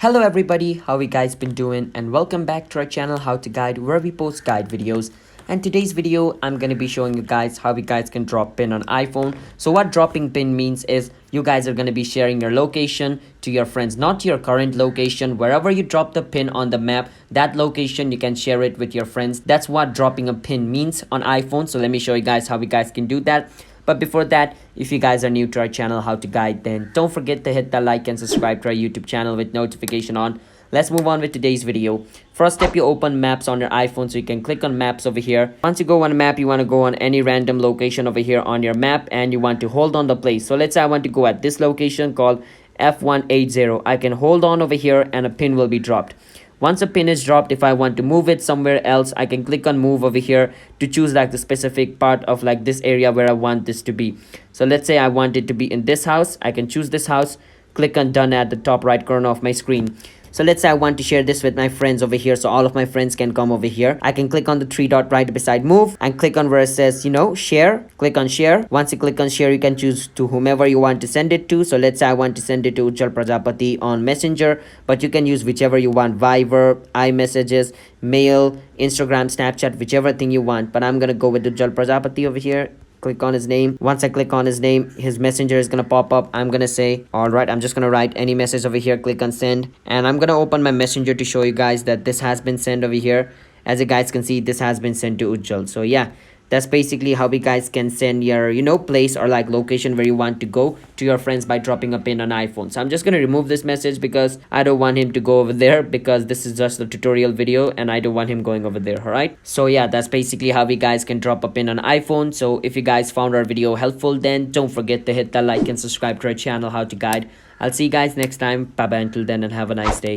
Hello everybody, how you guys been doing, and welcome back to our channel How to Guide, where we post guide videos. And today's video I'm gonna be showing you guys how you guys can drop pin on iPhone. So what dropping pin means is you guys are gonna be sharing your location to your friends, not your current location. Wherever you drop the pin on the map, that location you can share it with your friends. That's what dropping a pin means on iPhone. So let me show you guys how you guys can do that. But before that, if you guys are new to our channel How to Guide, then don't forget to hit the like and subscribe to our YouTube channel with notification on. Let's move on with today's video. First step, you open maps on your iPhone, so you can click on maps over here. Once you go on map, you want to go on any random location over here on your map, and you want to hold on the place. So let's say I want to go at this location called F180. I can hold on over here and a pin will be dropped. Once a pin is dropped, if I want to move it somewhere else, I can click on move over here to choose like the specific part of like this area where I want this to be. So let's say I want it to be in this house. I can choose this house, click on done at the top right corner of my screen. So let's say I want to share this with my friends over here, so all of my friends can come over here. I can click on the three dot right beside move and click on where it says, share. Click on share. Once you click on share, you can choose to whomever you want to send it to. So let's say I want to send it to Ujjwal Prajapati on Messenger, but you can use whichever you want: Viber, iMessages, Mail, Instagram, Snapchat, whichever thing you want. But I'm gonna go with Ujjwal Prajapati over here. Click on his name. Once I click on his name, his messenger is gonna pop up. I'm gonna say, all right, I'm just gonna write any message over here. Click on send, and I'm gonna open my messenger to show you guys that this has been sent over here. As you guys can see, this has been sent to Ujjwal. So yeah, that's basically how you guys can send your place or like location where you want to go to your friends by dropping a pin on iPhone. So I'm just gonna remove this message because I don't want him to go over there, because this is just a tutorial video and I don't want him going over there. All right, so yeah, that's basically how you guys can drop a pin on iPhone. So if you guys found our video helpful, then don't forget to hit that like and subscribe to our channel How to Guide. I'll see you guys next time. Bye bye until then, and have a nice day.